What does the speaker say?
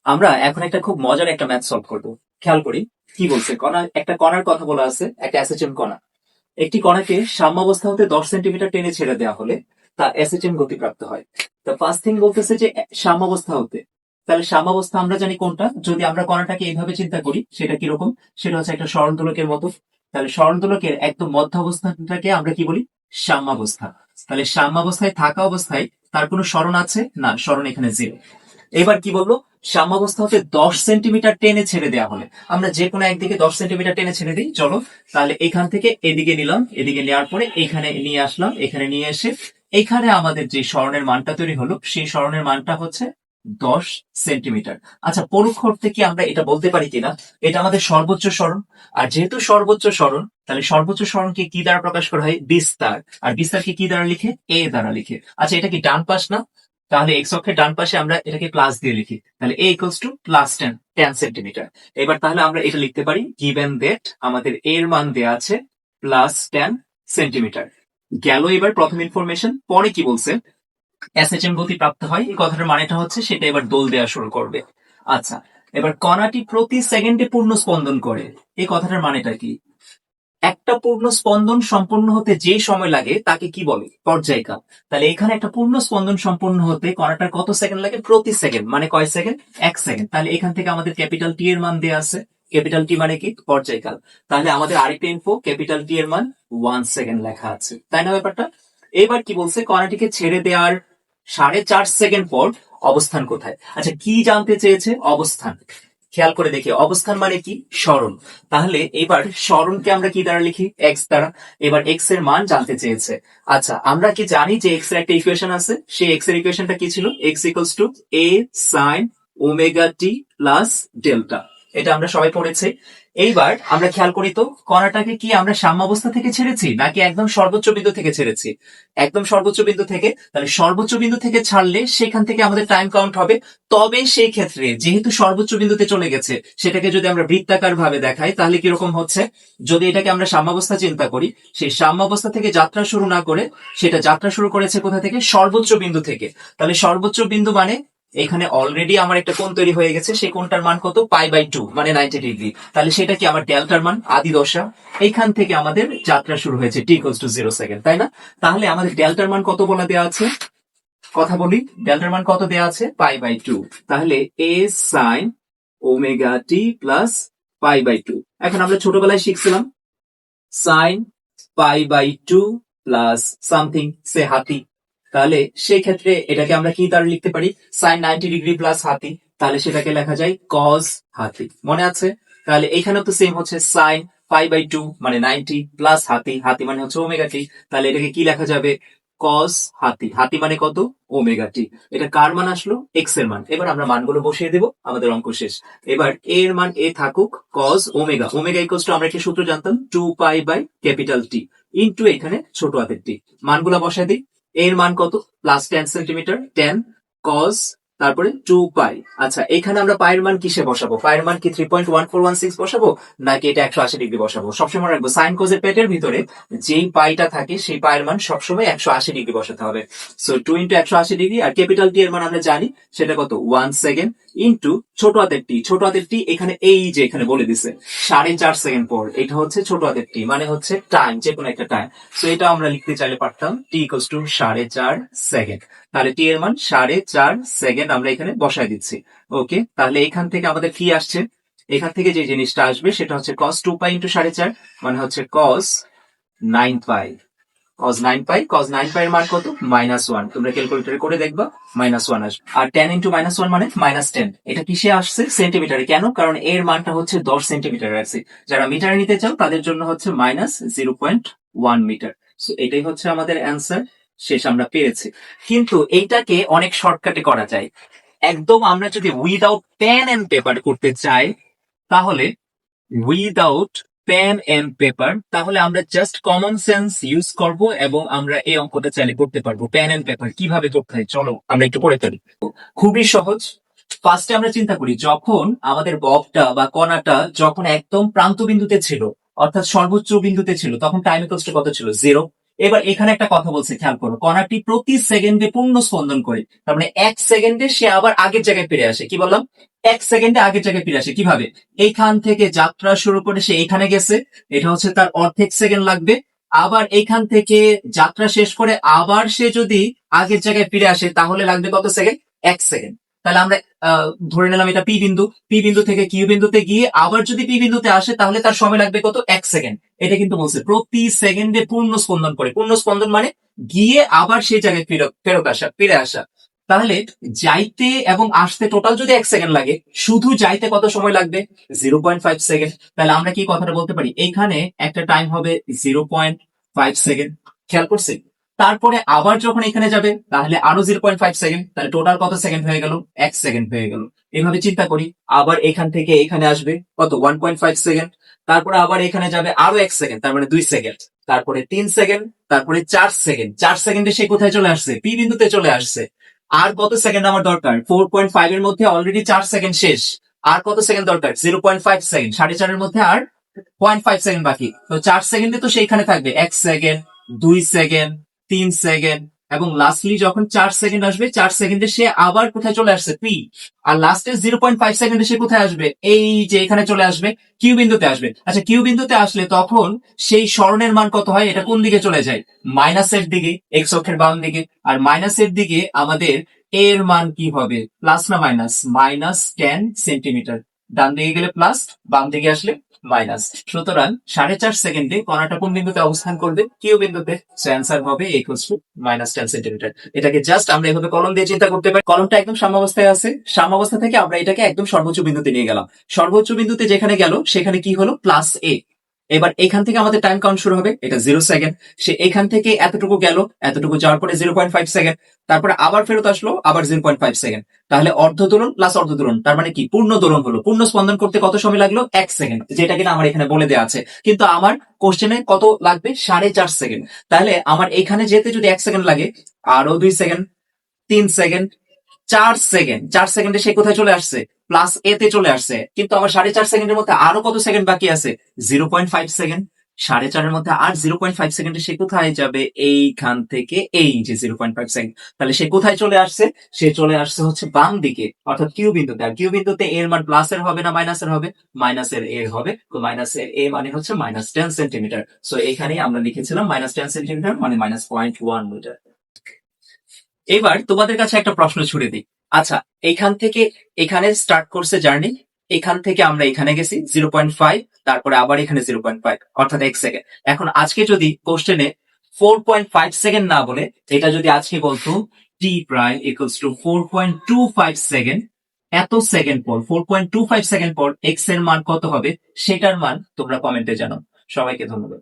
আমরা এখন একটা খুব মজার একটা ম্যাথ সলভ করব। খেয়াল করি কি বলছে। একটা কণার কথা বলা আছে, একটা অ্যাসিচেম কণা। একটি কণাকে সাম্যাবস্থা হতে 10 সেন্টিমিটার টেনে ছেড়ে দেওয়া হলে তা অ্যাসিচেম গতিপ্রাপ্ত হয়। তো ফার্স্ট থিং বলতেছে যে সাম্যাবস্থা হতে, তাহলে সাম্যাবস্থা আমরা জানি কোনটা। যদি আমরা কণাটাকে এইভাবে চিন্তা করি সেটা কিরকম, সেটা হচ্ছে একটা সরল দোলকের মতো। তাহলে সরল দোলকের একদম মধ্য অবস্থানটাকে আমরা কি বলি? সাম্যাবস্থা। তাহলে সাম্যাবস্থায় থাকা অবস্থায় তার কোনো সরণ আছে না? সরণ এখানে জিরো। এবার কি বললো? সাম্যাবস্থা হতে 10 সেন্টিমিটার টেনে ছেড়ে দেওয়া হলে, আমরা যে কোনো একদিকে 10 সেন্টিমিটার টেনে ছেড়ে দিই। চলো, তাহলে এখান থেকে এদিকে নিলাম, এদিকে নেওয়ার পরে এখানে নিয়ে আসলাম, এখানে নিয়ে এসে এখানে আমাদের যে স্মরণের মানটা তৈরি হলো সেই স্মরণের মানটা হচ্ছে 10 সেন্টিমিটার। আচ্ছা, পরোক্ষ অর্থে কি আমরা এটা বলতে পারি কিনা এটা আমাদের সর্বোচ্চ স্মরণ? আর যেহেতু সর্বোচ্চ স্মরণ, তাহলে সর্বোচ্চ স্মরণকে কি দ্বারা প্রকাশ করা হয়? বিস্তার। আর বিস্তারকে কি দ্বারা লিখে? এ দ্বারা লিখে। আচ্ছা, এটা কি ডান পাশ না? তাহলে এক্স অক্ষের ডান পাশে আমরা এটাকে প্লাস দিয়ে লিখি, তাহলে এ ইকুয়ালস টু প্লাস 10 সেন্টিমিটার। এবার তাহলে আমরা এটা লিখতে পারি, গিভেন দ্যাট আমাদের এর মান দেয়া আছে +10 সেন্টিমিটার। গেল এবার প্রথম ইনফরমেশন। পরে কি বলছে? এসএচএম গতি প্রাপ্ত হয়, এই কথাটার মানেটা হচ্ছে সেটা এবার দোল দেওয়া শুরু করবে। আচ্ছা, এবার কণাটি প্রতি সেকেন্ডে পূর্ণ স্পন্দন করে, এই কথাটার মানেটা কি? একটা পূর্ণ স্পন্দন সম্পন্ন হতে যে সময় লাগে তাকে কি বলে? পর্যায়কাল। তাহলে এখানে একটা পূর্ণ স্পন্দন সম্পন্ন হতে কণাটার কত সেকেন্ড লাগে? প্রতি সেকেন্ড। মানে কয় সেকেন্ড? 1 সেকেন্ড। তাহলে এখান থেকে আমাদের ক্যাপিটাল টি এর মান দেওয়া আছে। ক্যাপিটাল টি মানে কি? পর্যায়কাল। তাহলে আমাদের আরেকটা ইনফো, ক্যাপিটাল টি এর মান 1 সেকেন্ড লেখা আছে, তাই না ব্যাপারটা? এবার কি বলছে? কণাটিকে ছেড়ে দেওয়ার 4.5 সেকেন্ড পর অবস্থান কোথায়? আচ্ছা, কি জানতে চেয়েছে? অবস্থান। খেয়াল করে দেখি, অবস্থান মানে কি? সরণ। তাহলে এবার সরণকে আমরা কি দ্বারা লিখি? এক্স দ্বারা। এবার এক্স এর মান জানতে চেয়েছে। আচ্ছা, আমরা কি জানি যে এক্স এর একটা ইকুয়েশন আছে? সেই এক্স এর ইকুয়েশনটা কি ছিল? X equals to A sine omega t plus delta. এটা আমরা সবাই পড়েছি। এইবার আমরা খেয়াল করি তো, কণাটাকে কি আমরা সাম্যাবস্থা থেকে ছেড়েছি নাকি একদম সর্বোচ্চ বিন্দু থেকে ছেড়েছি? একদম সর্বোচ্চ বিন্দু থেকে। তাহলে সর্বোচ্চ বিন্দু থেকে ছাড়লে সেখান থেকে আমাদের টাইম কাউন্ট হবে। তবে সেই ক্ষেত্রে যেহেতু সর্বোচ্চ বিন্দুতে চলে গেছে, সেটাকে যদি আমরা বৃত্তাকার ভাবে দেখাই তাহলে কিরকম হচ্ছে? যদি এটাকে আমরা সাম্যাবস্থা চিন্তা করি, সেই সাম্যাবস্থা থেকে যাত্রা শুরু না করে সেটা যাত্রা শুরু করেছে কোথা থেকে? সর্বোচ্চ বিন্দু থেকে। তাহলে সর্বোচ্চ বিন্দু মানে এখানে অলরেডি আমার একটা কোণ তৈরি হয়ে গেছে, সেই কোণটার মান কত? π/2 মানে 90 ডিগ্রি। তাহলে সেটা কি আমার ডেল্টার মান, আদি দশা। এইখান থেকে আমাদের যাত্রা শুরু হয়েছে t = 0 সেকেন্ড, তাই না? তাহলে আমাদের ডেল্টার মান কত বলা দেওয়া আছে? কথা বলি, ডেল্টার মান কত দেওয়া আছে? π/2। তাহলে এ সাইন ওমেগা টি প্লাস π/2। এখন আমরা ছোটবেলায় শিখছিলাম সাইন π/2 প্লাস সামথিং সে হাতি। তাহলে সেই ক্ষেত্রে এটাকে আমরা কি দ্বারা লিখতে পারি? সাইন 90 ডিগ্রি প্লাস হাতি। তাহলে সেটাকে লেখা যায় কজ হাতি। মনে আছে? তাহলে এখানেও তো সেম হচ্ছে, সাইন π/2 মানে 90 প্লাস হাতি, হাতি মানে হচ্ছে ওমেগা টি। তাহলে এটাকে কি লেখা যাবে? কস হাতি। হাতি মানে কত? Omega t. এটা কার মান আসলো? এক্স এর মান। এবার আমরা মানগুলো বসিয়ে দেব, আমাদের অঙ্ক শেষ। এবার এ এর মান এ থাকুক, কস ওমেগা। ওমেগা ইকুয়ালস টু আমরা একটা সূত্র জানতাম, 2π/T ইনটু এখানে ছোট হাতের টি। মানগুলা বসায় দিই। এর মান কত? +10 সেন্টিমিটার, 10 কস তারপরে 2π। আচ্ছা, এখানে আমরা পায়ের মান কিসে বসাবো? পায়ের মান কি 3.1416 বসাবো নাকি এটা 180 ডিগ্রি বসাবো? সবসময় রাখবো সাইন কোজের পেটের ভিতরে যেই পাইটা থাকে সেই পায়ের মান সবসময় 180 ডিগ্রি বসাতে হবে। So 2 into 180 degree. আর ক্যাপিটাল টি এর মান আমরা জানি সেটা কত? 1 সেকেন্ড ইন্টু ছোট হাতের টি। ছোট হাতের টি এখানে এই যে এখানে বলে দিছে 4.5 সেকেন্ড পর, এটা হচ্ছে ছোট হাতের টি মানে হচ্ছে টাইম, যে কোনো একটা টাইম। সো এটা আমরা লিখতে চাইলে পারতাম t = 4.5 সেকেন্ড। তাহলে টি এর মান 4.5 সেকেন্ড আমরা এখানে বসায় দিচ্ছি। ওকে, তাহলে এখান থেকে আমাদের কি আসছে? এখান থেকে যে জিনিসটা আসবে সেটা হচ্ছে cos 2π ইন্টু 4.5 মানে হচ্ছে cos 9π। cos 9π এর মান কত? -1। তোমরা ক্যালকুলেটরে করে দেখবা, -1 আসবে। আর 10 ইন্টু -1 মানে -10। এটা কিসে আসছে? সেন্টিমিটারে। কেন? কারণ এর মানটা হচ্ছে 10 সেন্টিমিটার আছে। যারা মিটারে নিতে চাও তাদের জন্য হচ্ছে -0.1 মিটার। সো এটাই হচ্ছে আমাদের অ্যান্সার। শেষ, আমরা পেরেছি। কিন্তু এইটাকে অনেক শর্টকাটে করা যায়। একদম আমরা যদি উইদাউট পেন এন্ড পেপার করতে চাই, তাহলে উইদাউট পেন এন্ড পেপার, তাহলে আমরা জাস্ট কমন সেন্স ইউজ করব এবং আমরা এই অঙ্কটা চাইলে করতে পারবো। পেন এন্ড পেপার কিভাবে করতে হয় চলো আমরা একটু পড়ে ফেলি। খুবই সহজ। ফার্স্টে আমরা চিন্তা করি, যখন আমাদের ববটা বা কণাটা যখন একদম প্রান্ত বিন্দুতে ছিল, অর্থাৎ সর্বোচ্চ বিন্দুতে ছিল, তখন টাইম ইকুয়ালস টু কত ছিল? 0। এবার এখানে একটা কথা বলছে, খেয়াল করো, কণাটি প্রতি সেকেন্ডে পূর্ণ স্পন্দন করে, তার মানে 1 সেকেন্ডে সে আবার আগের জায়গায় ফিরে আসে। কি বললাম? 1 সেকেন্ডে আগের জায়গায় ফিরে আসে। কিভাবে? এইখান থেকে যাত্রা শুরু করে সে এখানে গেছে, এটা হচ্ছে তার অর্ধেক সেকেন্ড লাগবে। আবার এইখান থেকে যাত্রা শেষ করে আবার সে যদি আগের জায়গায় ফিরে আসে তাহলে লাগবে কত সেকেন্ড? 1 সেকেন্ড। তাহলে আমরা ধরে নিলাম এটা পি বিন্দু। পি বিন্দু থেকে কিউ বিন্দুতে গিয়ে আবার যদি পি বিন্দুতে আসে তাহলে তার সময় লাগবে কত? 1 সেকেন্ড। এটা কিন্তু বলছে প্রতি সেকেন্ডে পূর্ণ স্পন্দন করে। পূর্ণ স্পন্দন মানে গিয়ে আবার সেই জায়গায় ফেরত আসা, ফিরে আসা। তাহলে যাইতে এবং আসতে টোটাল যদি 1 সেকেন্ড লাগে, শুধু যাইতে কত সময় লাগবে? 0.5 সেকেন্ড। তাহলে আমরা কি কথাটা বলতে পারি, এইখানে একটা টাইম হবে 0.5 সেকেন্ড। খেয়াল করছি? তারপরে আবার যখন এখানে যাবে তাহলে আরো 0.5 সেকেন্ড, তাহলে টোটাল কত সেকেন্ড হয়ে গেল? 1 সেকেন্ড হয়ে গেল। এইভাবে চিন্তা করি। আবার এখান থেকে এখানে আসবে কত? 1.5 সেকেন্ড। তারপরে আবার এখানে যাবে আরো 1 সেকেন্ড, তার মানে 2 সেকেন্ড। তারপরে 3 সেকেন্ড, তারপরে 4 সেকেন্ড। 4 সেকেন্ডে সে কোথায় চলে আসছে? পি বিন্দুতে চলে আসছে। আর কত সেকেন্ড আমার দরকার? 4.5 এর মধ্যে অলরেডি 4 সেকেন্ড শেষ। আর কত সেকেন্ড দরকার? 0.5 সেকেন্ড। 4.5 মধ্যে আর 0.5 সেকেন্ড বাকি। তো 4 সেকেন্ডে তো সেইখানে থাকবে 1 সেকেন্ড, 2 সেকেন্ড, 3 সেকেন্ড, এবং লাস্টলি যখন 4 সেকেন্ড আসবে, 4 সেকেন্ডে সে আবার কোথায় চলে আসছে? পি। আর লাস্টে 0.5 সেকেন্ডে সে কোথায় আসবে? এই যে এখানে চলে আসবে, কিউ বিন্দুতে আসবে। আচ্ছা, কিউ বিন্দুতে আসলে তখন সেই স্মরণের মান কত হয়? এটা কোন দিকে চলে যায়? মাইনাসের দিকে, এক্স অক্ষের বাম দিকে। আর মাইনাসের দিকে আমাদের এর মান কি হবে? প্লাস না মাইনাস? -10 সেন্টিমিটার। ডান দিকে গেলে প্লাস, বাম দিকে আসলে মাইনাস। সুতরাং 4.5 সেকেন্ডে কণাটা কোন বিন্দুতে অবস্থান করবে? কিউ বিন্দুতে। সো অ্যান্সার হবে -10 সেন্টিমিটার। এটাকে জাস্ট আমরা এভাবে কলম দিয়ে চিন্তা করতে পারি। কলমটা একদম সাম্যাবস্থায় আছে। সাম্যাবস্থা থেকে আমরা এটাকে একদম সর্বোচ্চ বিন্দুতে নিয়ে গেলাম। সর্বোচ্চ বিন্দুতে যেখানে গেল সেখানে কি হলো? +a। এবার এখান থেকে আমাদের টাইম কাউন্ট শুরু হবে, এটা 0 সেকেন্ড। সে এখান থেকে এতটুকু গেল, এতটুকু যাওয়ার পরে 0.5 সেকেন্ড। তারপরে আবার ফেরত আসলো, আবার 0.5 সেকেন্ড। তাহলে অর্ধ দোলন প্লাস অর্ধ দোলন, তার মানে কি? পূর্ণ দোলন হলো। পূর্ণ স্পন্দন করতে কত সময় লাগলো? 1 সেকেন্ড, যেটা কিনা আমার এখানে বলে দেওয়া আছে। কিন্তু আমার কোশ্চেনে কত লাগবে? 4.5 সেকেন্ড। তাহলে আমার এখানে যেতে যদি 1 সেকেন্ড লাগে, আরো 2 সেকেন্ড, 3 সেকেন্ড, 4 সেকেন্ড। 4 সেকেন্ডে সে কোথায় চলে আসছে? প্লাস এ তে চলে আসছে। কিন্তু আমার 4.5 সেকেন্ডের মধ্যে আরো কত সেকেন্ড বাকি আছে? 0.5 সেকেন্ড। 4.5-এর মধ্যে আর 0.5 সেকেন্ডে সে কোথায় যাবে? এইখান থেকে এই যে 0.5 সেকেন্ড। তাহলে সে কোথায় চলে আসছে? সে চলে আসছে হচ্ছে বাম দিকে, অর্থাৎ কিউ বিন্দুতে। আর কিউ বিন্দুতে এর মান প্লাসের হবে না মাইনাসের হবে? মাইনাসের এ হবে। তো মাইনাসের এ মানে হচ্ছে -10 সেন্টিমিটার। সো এখানেই আমরা লিখেছিলাম -10 সেন্টিমিটার, মানে -0.1 মিটার। এবার তোমাদের কাছে একটা প্রশ্ন ছুড়ে দিই। আচ্ছা, এইখান থেকে এখানে স্টার্ট করছে জার্নি। এখান থেকে আমরা এখানে গেছি 0.5, তারপরে আবার এখানে 0.5, অর্থাৎ 1 সেকেন্ড। এখন আজকে যদি কোশ্চেনে 4.5 সেকেন্ড না বলে, এটা যদি আজকে বলতো টি প্রাইম ইকুয়ালস টু 4.25 সেকেন্ড, এত সেকেন্ড পর, 4.25 সেকেন্ড পর এক্স এর মান কত হবে, সেটার মান তোমরা কমেন্টে জানাও। সবাইকে ধন্যবাদ।